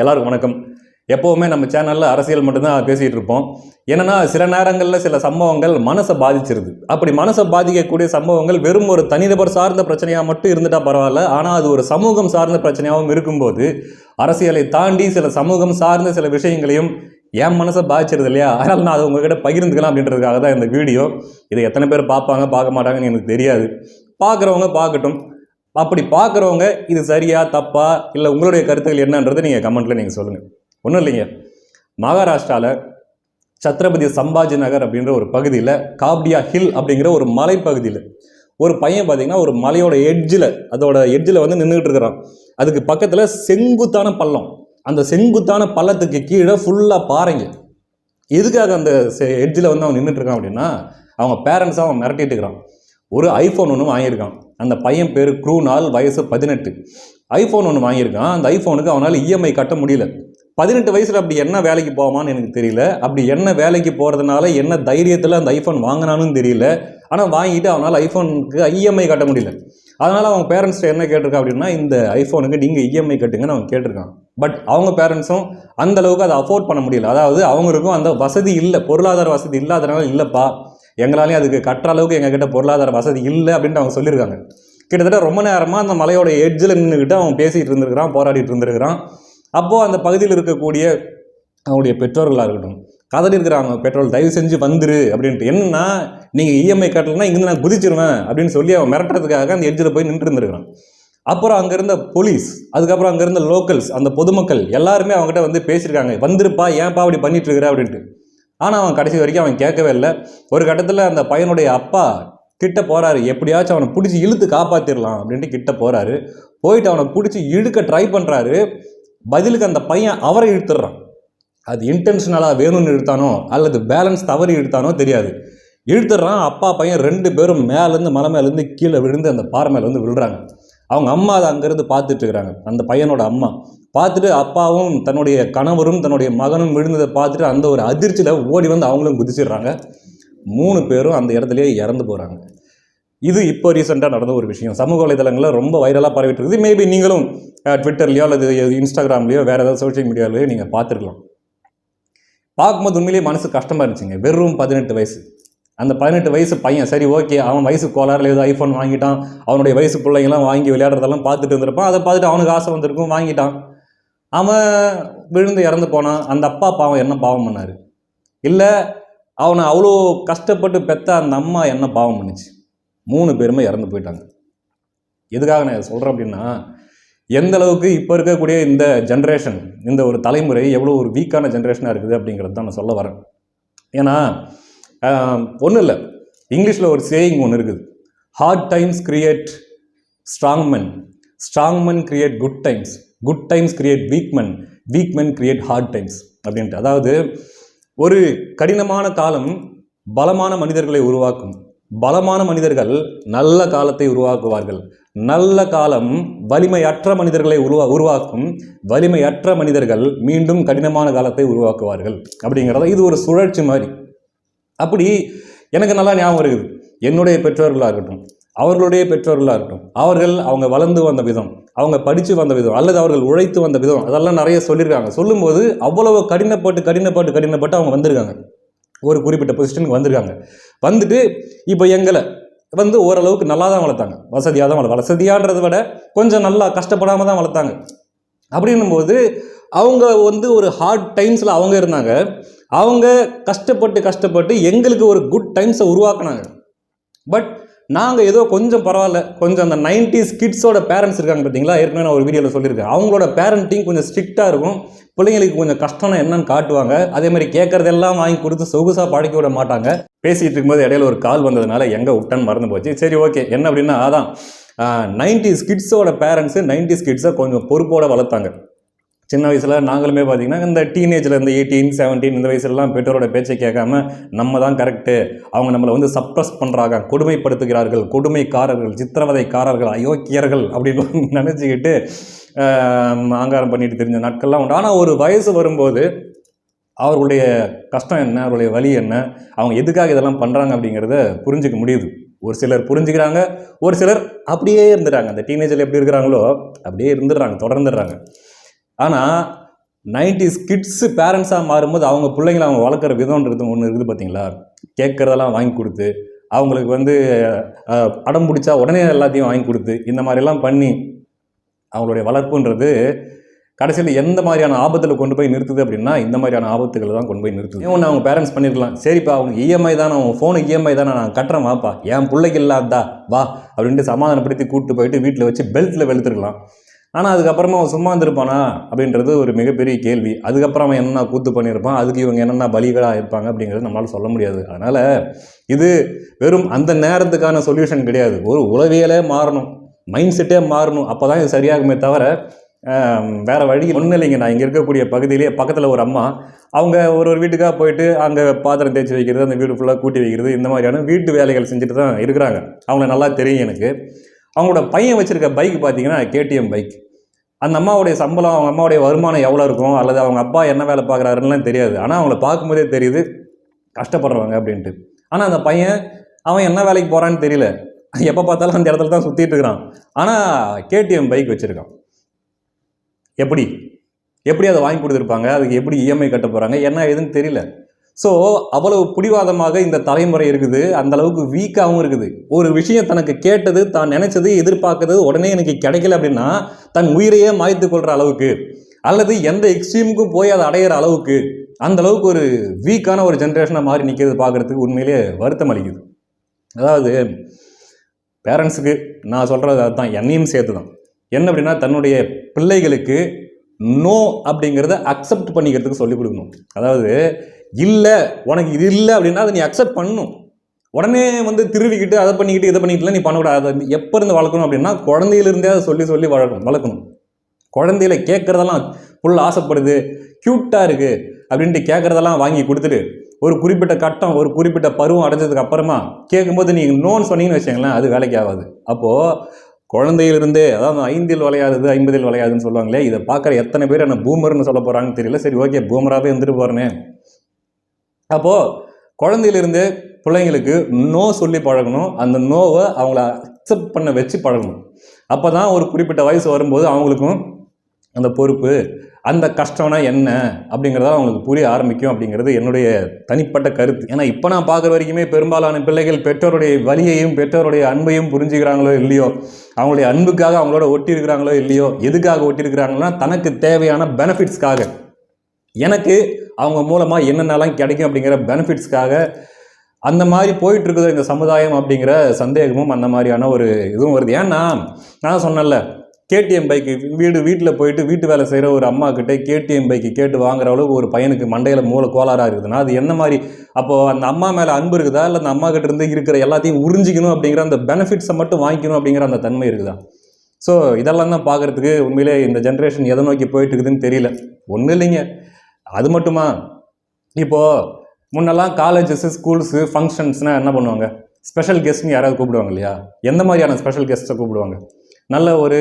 எல்லாருக்கும் வணக்கம். எப்போவுமே நம்ம சேனலில் அரசியல் மட்டும்தான் பேசிகிட்டு இருப்போம். என்னென்னா சில நேரங்களில் சில சம்பவங்கள் மனசை பாதிச்சிருது. அப்படி மனசை பாதிக்கக்கூடிய சம்பவங்கள் வெறும் ஒரு தனிநபர் சார்ந்த பிரச்சனையாக மட்டும் இருந்துட்டால் பரவாயில்ல. ஆனால் அது ஒரு சமூகம் சார்ந்த பிரச்சனையாகவும் இருக்கும்போது அரசியலை தாண்டி சில சமூகம் சார்ந்த சில விஷயங்களையும் என் மனசை பாதிச்சிருது இல்லையா? அதனால் நான் அதை உங்கள்கிட்ட பகிர்ந்துக்கலாம் அப்படின்றதுக்காக தான் இந்த வீடியோ. இதை எத்தனை பேர் பார்ப்பாங்க பார்க்க மாட்டாங்கன்னு எனக்கு தெரியாது. பார்க்குறவங்க பார்க்கட்டும். அப்படி பார்க்குறவங்க இது சரியா தப்பா இல்லை உங்களுடைய கருத்துக்கள் என்னன்றது நீங்கள் கமெண்ட்டில் நீங்கள் சொல்லுங்கள். ஒன்றும் இல்லைங்க, மகாராஷ்டிராவில் சத்ரபதி சம்பாஜி நகர் அப்படின்ற ஒரு பகுதியில் காப்டியா ஹில் அப்படிங்கிற ஒரு மலைப்பகுதியில் ஒரு பையன் பார்த்தீங்கன்னா ஒரு மலையோட எட்ஜில் வந்து நின்றுக்கிட்டு இருக்கிறான். அதுக்கு பக்கத்தில் செங்குத்தான பள்ளம். அந்த செங்குத்தான பள்ளத்துக்கு கீழே ஃபுல்லாக பாறைங்க. எதுக்காக அந்த எட்ஜில் வந்து அவன் நின்றுட்டு இருக்கான் அப்படின்னா அவங்க பேரண்ட்ஸாக அவன் மிரட்டிட்டு இருக்கிறான். ஒரு ஐஃபோன் ஒன்று வாங்கியிருக்கான். அந்த பையன் பேர் க்ரூனால், வயசு 18. ஐஃபோன் ஒன்று வாங்கியிருக்கான். அந்த ஐஃபோனுக்கு அவனால் இஎம்ஐ கட்ட முடியல. 18 வயசில் அப்படி என்ன வேலைக்கு போவான்னு எனக்கு தெரியல. அப்படி என்ன வேலைக்கு போகிறதுனால என்ன தைரியத்தில் அந்த ஐஃபோன் வாங்கினான்னு தெரியல. ஆனால் வாங்கிட்டு அவனால் ஐஃபோனுக்கு இஎம்ஐ கட்ட முடியல. அதனால் அவங்க பேரண்ட்ஸ்ட்டு என்ன கேட்டிருக்கான் அப்படின்னா இந்த ஐஃபோனுக்கு நீங்கள் இஎம்ஐ கட்டுங்கன்னு அவன் கேட்டிருக்கான். பட் அவங்க பேரண்ட்ஸும் அந்த அளவுக்கு அதை அஃபோர்ட் பண்ண முடியல. அதாவது அவங்களுக்கும் அந்த வசதி இல்லை, பொருளாதார வசதி இல்லாதனால இல்லைப்பா, எங்களாலேயும் அதுக்கு கட்டுற அளவுக்கு எங்ககிட்ட பொருளாதார வசதி இல்லை அப்படின்ட்டு அவங்க சொல்லியிருக்காங்க. கிட்டத்தட்ட ரொம்ப நேரமாக அந்த மலையோட எட்ஜில் நின்றுக்கிட்டு அவன் பேசிகிட்டு இருந்திருக்கிறான், போராடிட்டு இருந்திருக்கிறான். அப்போது அந்த பகுதியில் இருக்கக்கூடிய அவங்களுடைய பெற்றோர்களாக இருக்கட்டும் கதறி இருக்கிறாங்க, பெற்றோர் தயவு செஞ்சு வந்துரு அப்படின்ட்டு. என்னன்னா நீங்கள் இஎம்ஐ கட்டலைன்னா இங்கிருந்து நான் குதிச்சிருவேன் அப்படின்னு சொல்லி அவன் மிரட்டுறதுக்காக அந்த எட்ஜில் போய் நின்று இருந்திருக்கிறான். அப்புறம் அங்கே இருந்த போலீஸ், அதுக்கப்புறம் அங்கே இருந்த லோக்கல்ஸ், அந்த பொதுமக்கள் எல்லாருமே அவங்ககிட்ட வந்து பேசியிருக்காங்க, வந்துருப்பா ஏன்ப்பா அப்படி பண்ணிட்டு இருக்கிற அப்படின்ட்டு. ஆனால் அவன் கடைசி வரைக்கும் அவன் கேட்கவே இல்லை. ஒரு கட்டத்தில் அந்த பையனுடைய அப்பா கிட்ட போகிறாரு, எப்படியாச்சும் அவனை பிடிச்சி இழுத்து காப்பாற்றிடலாம் அப்படின்ட்டு கிட்ட போகிறாரு. போயிட்டு அவனை பிடிச்சி இழுக்க ட்ரை பண்ணுறாரு. பதிலுக்கு அந்த பையன் அவரை இழுத்துடுறான். அது இன்டென்ஷனலாக வேணும்னு இழுத்தானோ அல்லது பேலன்ஸ் தவறி இழுத்தானோ தெரியாது, இழுத்துடுறான். அப்பா பையன் 2 பேரும் மேலேருந்து மலை மேலேருந்து கீழே விழுந்து அந்த பாறை மேலே வந்து விழுறாங்க. அவங்க அம்மா அதை அங்கேருந்து பார்த்துட்டு இருக்கிறாங்க. அந்த பையனோட அம்மா பார்த்துட்டு அப்பாவும் தன்னுடைய கணவரும் தன்னுடைய மகனும் விழுந்ததை பார்த்துட்டு அந்த ஒரு அதிர்ச்சியில் ஓடி வந்து அவங்களும் குதிச்சிடுறாங்க. 3 பேரும் அந்த இடத்துலையே இறந்து போகிறாங்க. இது இப்போ ரீசெண்டாக நடந்த ஒரு விஷயம். சமூக வலைதளங்களில் ரொம்ப வைரலாக பரவிட்டு இருக்குது. மேபி நீங்களும் ட்விட்டர்லையோ அல்லது இன்ஸ்டாகிராம்லையோ வேறு ஏதாவது சோஷியல் மீடியாவிலையோ நீங்கள் பார்த்துருக்கலாம். பார்க்கும்போது உண்மையிலேயே மனசு கஷ்டமாக இருந்துச்சுங்க. வெறும் 18 வயசு. அந்த 18 வயசு பையன் சரி ஓகே, அவன் வயசு கோளாறுல ஏதோ ஐஃபோன் வாங்கிட்டான், அவனுடைய வயசு பிள்ளைங்கள்லாம் வாங்கி விளையாடுறதெல்லாம் பார்த்துட்டு இருந்திருப்பான். அதை பார்த்துட்டு அவனுக்கு ஆசை வந்திருக்கும், வாங்கிட்டான். அவன் விழுந்து இறந்து போனான். அந்த அப்பா பாவம் என்ன பாவம் பண்ணார்? இல்லை அவனை அவ்வளோ கஷ்டப்பட்டு பெற்ற அந்த அம்மா என்ன பாவம் பண்ணிச்சு? 3 பேருமே இறந்து போயிட்டாங்க. எதுக்காக நான் சொல்கிறேன் அப்படின்னா எந்த அளவுக்கு இப்போ இருக்கக்கூடிய இந்த ஜென்ரேஷன், இந்த ஒரு தலைமுறை எவ்வளோ ஒரு வீக்கான ஜென்ரேஷனாக இருக்குது அப்படிங்கிறது தான் நான் சொல்ல வரேன். ஏன்னா ஒன்றும் இல்லை, இங்கிலீஷில் ஒரு சேயிங் ஒன்று இருக்குது, hard times create strong men, strong men create good times, good times create weak men create hard times அப்படின்ட்டு. அதாவது ஒரு கடினமான காலம் பலமான மனிதர்களை உருவாக்கும், பலமான மனிதர்கள் நல்ல காலத்தை உருவாக்குவார்கள், நல்ல காலம் வலிமையற்ற மனிதர்களை உருவாக்கும், வலிமையற்ற மனிதர்கள் மீண்டும் கடினமான காலத்தை உருவாக்குவார்கள் அப்படிங்கிறத இது ஒரு சுழற்சி மாதிரி. அப்படி எனக்கு நல்லா ஞாபகம் இருக்குது. என்னுடைய பெற்றோர்களாக இருக்கட்டும், அவர்களுடைய பெற்றோர்களாக இருக்கட்டும், அவங்க வளர்ந்து வந்த விதம், அவங்க படித்து வந்த விதம் அல்லது அவர்கள் உழைத்து வந்த விதம் அதெல்லாம் நிறைய சொல்லியிருக்காங்க. சொல்லும்போது அவ்வளவு கடினப்பட்டு அவங்க வந்திருக்காங்க, ஒரு குறிப்பிட்ட பொசிஷனுக்கு வந்திருக்காங்க. வந்துட்டு இப்போ எங்களை வந்து ஓரளவுக்கு நல்லா தான் வளர்த்தாங்க, வசதியாக தான் வசதியான்றதை விட கொஞ்சம் நல்லா கஷ்டப்படாமல் தான் வளர்த்தாங்க. அப்படின்னும்போது அவங்க வந்து ஒரு ஹார்ட் டைம்ஸில் அவங்க இருந்தாங்க. அவங்க கஷ்டப்பட்டு எங்களுக்கு ஒரு குட் டைம்ஸை உருவாக்குனாங்க. பட் நாங்கள் ஏதோ கொஞ்சம் பரவாயில்ல, கொஞ்சம் அந்த 90s கிட்ஸோட பேரண்ட்ஸ் இருக்காங்க பார்த்தீங்களா, ஏற்கனவே நான் ஒரு வீடியோவில் சொல்லியிருக்கேன். அவங்களோட பேரண்டிங் கொஞ்சம் ஸ்ட்ரிக்டாக இருக்கும். பிள்ளைங்களுக்கு கொஞ்சம் கஷ்டம்னா என்னன்னு காட்டுவாங்க. அதே மாதிரி கேட்குறதெல்லாம் வாங்கி கொடுத்து சொகுசாக பழக்க விட மாட்டாங்க. பேசிகிட்டு இருக்கும்போது இடையில ஒரு கால் வந்ததுனால எங்கே விட்டன்னு மறந்து போச்சு. சரி ஓகே, என்ன அப்படின்னா அதான் 90s கிட்ஸோட பேரண்ட்ஸு 90s கிட்ஸை கொஞ்சம் பொறுப்போடு வளர்த்தாங்க. சின்ன வயசில் நாங்களுமே பார்த்திங்கன்னா இந்த டீனேஜில் இந்த 18, 17 இந்த வயசுலலாம் பெற்றோரோட பேச்சை கேட்காம நம்ம தான் கரெக்டு, அவங்க நம்மளை வந்து சப்ரஸ் பண்ணுறாங்க, கொடுமைப்படுத்துகிறார்கள், கொடுமைக்காரர்கள், சித்திரவதைக்காரர்கள், அயோக்கியர்கள் அப்படின்னு நினச்சிக்கிட்டு ஆங்காரம் பண்ணிட்டு தெரிஞ்ச நாட்கள்லாம் உண்டு. ஆனால் ஒரு வயசு வரும்போது அவர்களுடைய கஷ்டம் என்ன, அவருடைய வலி என்ன, அவங்க எதுக்காக இதெல்லாம் பண்ணுறாங்க அப்படிங்கிறத புரிஞ்சிக்க முடியுது. ஒரு சிலர் புரிஞ்சுக்கிறாங்க, ஒரு சிலர் அப்படியே இருந்துடுறாங்க. அந்த டீனேஜில் எப்படி இருக்கிறாங்களோ அப்படியே இருந்துடுறாங்க, தொடர்ந்துடுறாங்க. ஆனால் 90s கிட்ஸு பேரண்ட்ஸாக மாறும்போது அவங்க பிள்ளைங்களை அவங்க வளர்க்குற விதம்ன்றது ஒன்று இருக்குது பார்த்தீங்களா. கேட்குறதெல்லாம் வாங்கி கொடுத்து, அவங்களுக்கு வந்து அடம் பிடிச்சா உடனே எல்லாத்தையும் வாங்கி கொடுத்து, இந்த மாதிரிலாம் பண்ணி அவங்களுடைய வளர்ப்புன்றது கடைசியில் எந்த மாதிரியான ஆபத்தில் கொண்டு போய் நிறுத்துது அப்படின்னா, இந்த மாதிரியான ஆபத்துகளை தான் கொண்டு போய் நிறுத்துது. ஒன்று அவங்க பேரண்ட்ஸ் பண்ணியிருக்கலாம், சரிப்பா அவனுக்கு இஎம்ஐ தானே, அவன் ஃபோனுக்கு இஎம்ஐ தானே, நான் கட்டுறேன் வாப்பா, என் பிள்ளைக்கு இல்லாதா வா அப்படின்ட்டு சமாதானப்படுத்தி கூப்பிட்டு போயிட்டு வீட்டில் வச்சு பெல்ட்டில் வெளுத்துருக்கலாம். ஆனால் அதுக்கப்புறமா அவன் சும்மா இருந்திருப்பானா அப்படின்றது ஒரு மிகப்பெரிய கேள்வி. அதுக்கப்புறம் அவன் என்னென்ன கூத்து பண்ணியிருப்பான், அதுக்கு இவங்க என்னென்ன பலிகளாக இருப்பாங்க அப்படிங்கிறது நம்மளால் சொல்ல முடியாது. அதனால் இது வெறும் அந்த நேரத்துக்கான சொல்யூஷன் கிடையாது. ஒரு உளவியலே மாறணும், மைண்ட் செட்டே மாறணும். அப்போ தான் இது சரியாகுமே தவிர வேறு வழி ஒன்றும் இல்லைங்க. நான் இங்கே இருக்கக்கூடிய பகுதியிலே பக்கத்தில் ஒரு அம்மா, அவங்க ஒரு வீட்டுக்காக போயிட்டு அங்கே பாத்திரம் தேய்ச்சி வைக்கிறது, அந்த வீடு ஃபுல்லாக கூட்டி வைக்கிறது, இந்த மாதிரியான வீட்டு வேலைகள் செஞ்சுட்டு தான் இருக்கிறாங்க. அவங்கள நல்லா தெரியும் எனக்கு. அவங்களோட பையன் வச்சுருக்க பைக் பார்த்தீங்கன்னா கேடிஎம் பைக். அந்த அம்மாவுடைய சம்பளம், அவங்க அம்மாவுடைய வருமானம் எவ்வளோ இருக்கும், அல்லது அவங்க அப்பா என்ன வேலை பார்க்குறாருலாம் தெரியாது. ஆனால் அவங்கள பார்க்கும்போதே தெரியுது கஷ்டப்படுறவங்க அப்படின்ட்டு. ஆனால் அந்த பையன் அவன் என்ன வேலைக்கு போகிறான்னு தெரியல, எப்போ பார்த்தாலும் அந்த இடத்துல தான் சுற்றிட்டு இருக்கிறான். ஆனால் கேடிஎம் பைக் வச்சுருக்கான். எப்படி அதை வாங்கி கொடுத்துருப்பாங்க, அதுக்கு எப்படி இஎம்ஐ கட்ட போகிறாங்க, என்ன ஏதுன்னு தெரியல. ஸோ அவ்வளவு பிடிவாதமாக இந்த தலைமுறை இருக்குது, அந்த அளவுக்கு வீக்காகவும் இருக்குது. ஒரு விஷயம் தனக்கு கேட்டது, தான் நினைச்சது, எதிர்பார்க்கறது உடனே எனக்கு கிடைக்கல அப்படின்னா தன் உயிரையே மாய்த்து கொள்கிற அளவுக்கு, அல்லது எந்த எக்ஸ்ட்ரீமுக்கும் போய் அதை அடையிற அளவுக்கு, அந்த அளவுக்கு ஒரு வீக்கான ஒரு ஜென்ரேஷனாக மாறி நிற்கிறது பார்க்குறதுக்கு உண்மையிலே வருத்தம் அளிக்குது. அதாவது பேரண்ட்ஸுக்கு நான் சொல்கிறது அதுதான், என்னையும் சேர்த்து தான். என்ன அப்படின்னா, தன்னுடைய பிள்ளைகளுக்கு நோ அப்படிங்கிறத அக்செப்ட் பண்ணிக்கிறதுக்கு சொல்லிக் கொடுக்கணும். அதாவது இல்லை உனக்கு இது இல்லை அப்படின்னா அதை நீ அக்செப்ட் பண்ணணும். உடனே வந்து திருவிக்கிட்டு அதை பண்ணிக்கிட்டு இதை பண்ணிக்கிட்டுலாம் நீ பண்ணக்கூடாது. அதை எப்போ இருந்து வளர்க்கணும் அப்படின்னா, குழந்தையிலிருந்தே அதை சொல்லி வளர்க்கணும். குழந்தையில கேட்குறதெல்லாம் ஃபுல் ஆசைப்படுது, க்யூட்டாக இருக்குது அப்படின்ட்டு கேட்குறதெல்லாம் வாங்கி கொடுத்துட்டு ஒரு குறிப்பிட்ட கட்டம், ஒரு குறிப்பிட்ட பருவம் அடைஞ்சதுக்கு அப்புறமா கேட்கும்போது நீங்கள் நோன்னு சொன்னீங்கன்னு வச்சுங்களேன், அது வேலைக்கு ஆகாது. அப்போது குழந்தையிலிருந்தே, அதாவது 5 வளையாதது 50 வளையாதுன்னு சொல்லுவாங்களே, இதை பார்க்குற எத்தனை பேர் என்ன பூமர்னு சொல்ல போகிறாங்கன்னு தெரியல. சரி, ஓகே, பூமராகவே இருந்துட்டு போகிறேனே. அப்போது குழந்தையிலிருந்தே பிள்ளைங்களுக்கு நோ சொல்லி பழகணும். அந்த நோவை அவங்கள அக்செப்ட் பண்ண வச்சு பழகணும். அப்போ தான் ஒரு குறிப்பிட்ட வயசு வரும்போது அவங்களுக்கும் அந்த பொறுப்பு, அந்த கஷ்டம்னா என்ன அப்படிங்கிறத அவங்களுக்கு புரிய ஆரம்பிக்கும் அப்படிங்கிறது என்னுடைய தனிப்பட்ட கருத்து. ஏன்னா இப்போ நான் பார்க்குற வரைக்குமே பெரும்பாலான பிள்ளைகள் பெற்றோருடைய வலியையும் பெற்றோருடைய அன்பையும் புரிஞ்சுக்கிறாங்களோ இல்லையோ, அவங்களுடைய அன்புக்காக அவங்களோட ஒட்டி இருக்கிறாங்களோ இல்லையோ, எதுக்காக ஒட்டி இருக்கிறாங்கன்னா தனக்கு தேவையான பெனிஃபிட்ஸ்க்காக, எனக்கு அவங்க மூலமாக என்னென்னலாம் கிடைக்கும் அப்படிங்கிற பெனிஃபிட்ஸ்க்காக அந்த மாதிரி போயிட்டு இருக்குது இந்த சமுதாயம் அப்படிங்கிற சந்தேகமும் அந்த மாதிரியான ஒரு இதுவும் வருது. ஏன்னா நான் சொன்னேன்ல, கேடிஎம் பைக்கு வீட்டில் போயிட்டு வீட்டு வேலை செய்கிற ஒரு அம்மா கிட்டே கேடிஎம் பைக்கு கேட்டு வாங்குற அளவுக்கு ஒரு பையனுக்கு மண்டையில் மூளை கோளாறாக இருக்குதுன்னா அது என்ன மாதிரி? அப்போது அந்த அம்மா மேலே அன்பு இருக்குதா, இல்லை அந்த அம்மா கிட்ட இருந்து இருக்கிற எல்லாத்தையும் உறிஞ்சிக்கணும் அப்படிங்கிற அந்த பெனிஃபிட்ஸை மட்டும் வாங்கிக்கணும் அப்படிங்கிற அந்த தன்மை இருக்குதா? ஸோ இதெல்லாம் தான் பார்க்குறதுக்கு உண்மையிலே இந்த ஜென்ரேஷன் எதை நோக்கி போயிட்டு இருக்குதுன்னு தெரியல. ஒன்றும் இல்லைங்க, அது மட்டுமா, இப்போது முன்னெல்லாம் காலேஜஸ், ஸ்கூல்ஸு, ஃபங்க்ஷன்ஸ்னால் என்ன பண்ணுவாங்க, ஸ்பெஷல் கெஸ்ட்னு யாராவது கூப்பிடுவாங்க இல்லையா? எந்த மாதிரியான ஸ்பெஷல் கெஸ்ட்டை கூப்பிடுவாங்க? நல்ல ஒரு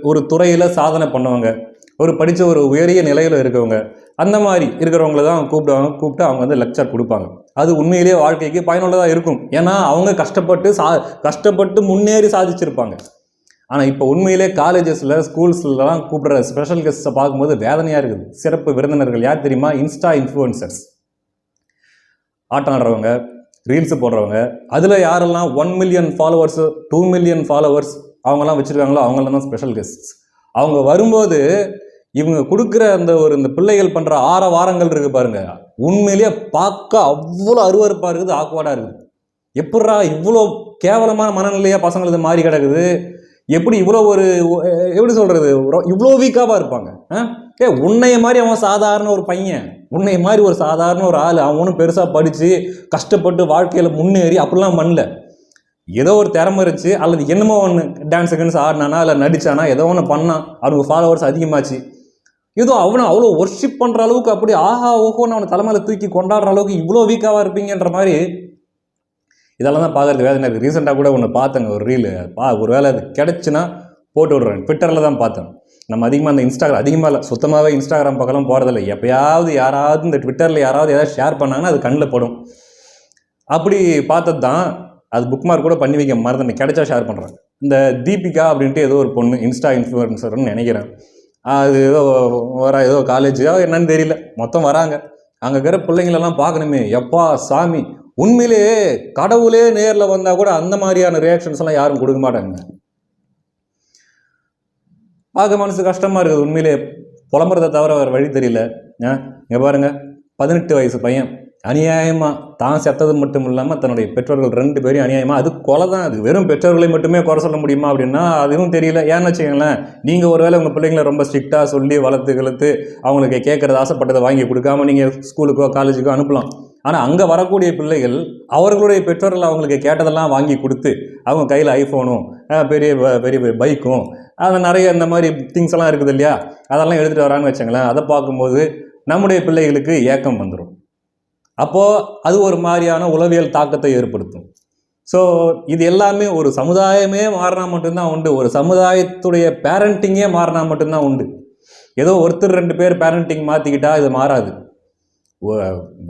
ஒரு துறையில் சாதனை பண்ணுவாங்க, ஒரு படித்த ஒரு உயரிய நிலையில் இருக்கவங்க, அந்த மாதிரி இருக்கிறவங்கள தான் கூப்பிட்டு அவங்க வந்து லெக்சர் கொடுப்பாங்க. அது உண்மையிலேயே வாழ்க்கைக்கு பயனுள்ளதாக இருக்கும். ஏன்னா அவங்க கஷ்டப்பட்டு முன்னேறி சாதிச்சிருப்பாங்க. ஆனால் இப்போ உண்மையிலே காலேஜஸில், ஸ்கூல்ஸ்லாம் கூப்பிட்ற ஸ்பெஷல் கெஸ்ட்டை பார்க்கும்போது வேதனையாக இருக்குது. சிறப்பு விருந்தினர்கள் யார் தெரியுமா? இன்ஸ்டா இன்ஃப்ளூயன்சர்ஸ், ஆட்டம் ஆடுறவங்க, ரீல்ஸு போடுறவங்க. அதில் யாரெல்லாம் 1 மில்லியன் ஃபாலோவர்ஸு, 2 மில்லியன் ஃபாலோவர்ஸ் அவங்கெல்லாம் வச்சுருக்காங்களோ அவங்களாம் தான் ஸ்பெஷல் கெஸ்ட்ஸ். அவங்க வரும்போது இவங்க கொடுக்குற இந்த பிள்ளைகள் பண்ணுற வாரங்கள் இருக்குது பாருங்கள், உண்மையிலேயே பார்க்க அவ்வளோ அருவருப்பாக இருக்குது, ஆக்வர்டாக இருக்குது. எப்படா இவ்வளோ கேவலமான மனநிலையாக பசங்களுக்கு மாறி கிடக்குது? எப்படி இவ்வளோ எப்படி சொல்கிறது, இவ்வளோ வீக்காவாக இருப்பாங்க? உன்னைய மாதிரி அவன் சாதாரண ஒரு பையன், உன்னைய மாதிரி ஒரு சாதாரண ஒரு ஆள், அவனும் பெருசாக படித்து கஷ்டப்பட்டு வாழ்க்கையில் முன்னேறி அப்படிலாம் பண்ணல. ஏதோ ஒரு திறமை இருந்துச்சு, அல்லது என்னமோ ஒன்று டான்ஸுக்குன்னு ஆடினானா, இல்லை நடித்தானா, ஏதோ ஒன்று பண்ணான், அவனுக்கு ஃபாலோவர்ஸ் அதிகமாச்சு. ஏதோ அவனை அவ்வளோ ஒர்ஷிப் பண்ணுற அளவுக்கு, அப்படி ஆஹா ஓஹோன்னு அவனை தலைமையில் தூக்கி கொண்டாடுற அளவுக்கு இவ்வளோ வீக்காவாக இருப்பீங்கன்ற மாதிரி இதெல்லாம் தான் பார்க்குறது வேதனை இருக்குது. ரீசெண்டாக கூட ஒன்று பார்த்தேங்க, ஒரு ரீலு. ஒரு வேளை அது கிடச்சின்னா போட்டு விட்றேன். ட்விட்டரில் தான் பார்த்தேன். நம்ம அதிகமாக அந்த அதிகமாக இல்லை, சுத்தமாகவே இன்ஸ்டாகிராம் பக்கம்லாம் போகிறதில்ல. எப்போயாவது யாராவது இந்த ட்விட்டரில் யாராவது ஏதாவது ஷேர் பண்ணாங்கன்னா அது கண்ணில் படும். அப்படி பார்த்தது தான். அது புக் மார்க் கூட பண்ணி வைக்க மறந்து கிடைச்சா ஷேர் பண்ணுறாங்க. இந்த தீபிகா அப்படின்ட்டு ஏதோ ஒரு பொண்ணு, இன்ஸ்டா இன்ஃப்ளூயன்சர்னு நினைக்கிறேன். அது ஏதோ ஏதோ காலேஜோ என்னன்னு தெரியல, மொத்தம் வராங்க. அங்கே இருக்கிற பிள்ளைங்களெல்லாம் பார்க்கணுமே, எப்பா சாமி, உண்மையிலேயே கடவுளே நேரில் வந்தால் கூட அந்த மாதிரியான ரியாக்ஷன்ஸ் எல்லாம் யாரும் கொடுக்க மாட்டாங்க. பார்க்க மனசு கஷ்டமாக இருக்குது உண்மையிலே, புலம்புறதை தவிர வேறு வழி தெரியல. இங்கே பாருங்க, 18 வயசு பையன் அநியாயமாக தான் செத்தது மட்டும் இல்லாமல் தன்னுடைய பெற்றோர்கள் 2 பேரையும் அநியாயமாக, அது கொலை தான். அது வெறும் பெற்றோர்களை மட்டுமே குறை சொல்ல முடியுமா அப்படின்னா அதுவும் தெரியல. ஏன்னு வச்சுக்கோங்களேன், நீங்கள் ஒருவேளை உங்கள் பிள்ளைங்களை ரொம்ப ஸ்ட்ரிக்டாக சொல்லி வளர்த்து அவங்களுக்கு கேட்குறது ஆசைப்பட்டதை வாங்கி கொடுக்காம நீங்கள் ஸ்கூலுக்கோ காலேஜுக்கோ அனுப்பலாம். ஆனால் அங்கே வரக்கூடிய பிள்ளைகள் அவர்களுடைய பெற்றோர்கள் அவங்களுக்கு கேட்டதெல்லாம் வாங்கி கொடுத்து அவங்க கையில் ஐஃபோனும் பெரிய பெரிய பைக்கும் நிறைய இந்த மாதிரி திங்ஸ் எல்லாம் இருக்குது இல்லையா, அதெல்லாம் எடுத்துகிட்டு வரான்னு வச்சுங்களேன். அதை பார்க்கும்போது நம்முடைய பிள்ளைகளுக்கு ஏக்கம் வந்துடும். அப்போது அது ஒரு மாதிரியான உளவியல் தாக்கத்தை ஏற்படுத்தும். ஸோ இது எல்லாமே ஒரு சமுதாயமே மாறினா மட்டும்தான் உண்டு. ஒரு சமுதாயத்துடைய பேரண்டிங்கே மாறினா மட்டும்தான் உண்டு. ஏதோ ஒருத்தர் 2 பேர் பேரண்டிங் மாற்றிக்கிட்டா இது மாறாது.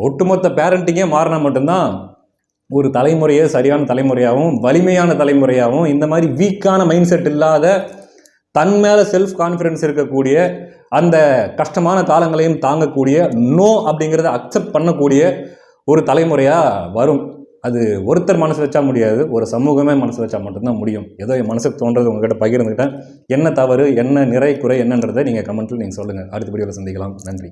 ஒட்டுமொத்த பேரண்டிங்கே மாறினா மட்டும்தான் ஒரு தலைமுறையே சரியான தலைமுறையாகவும் வலிமையான தலைமுறையாகவும், இந்த மாதிரி வீக்கான மைண்ட் செட் இல்லாத தன் மேலே செல்ஃப் கான்ஃபிடன்ஸ் இருக்கக்கூடிய, அந்த கஷ்டமான காலங்களையும் தாங்கக்கூடிய, நோ அப்படிங்கிறத அக்செப்ட் பண்ணக்கூடிய ஒரு தலைமுறையாக வரும். அது ஒருத்தர் மனசு வச்சா முடியாது, ஒரு சமூகமே மனசு வச்சா மட்டும்தான் முடியும். ஏதோ என் மனசுக்கு தோன்றது உங்ககிட்ட பகிர்ந்துக்கிட்டேன். என்ன தவறு, என்ன நிறை, குறை என்னன்றதை நீங்கள் கமெண்ட்டில் நீங்கள் சொல்லுங்கள். அடுத்த வீடியோவில் சந்திக்கலாம். நன்றி.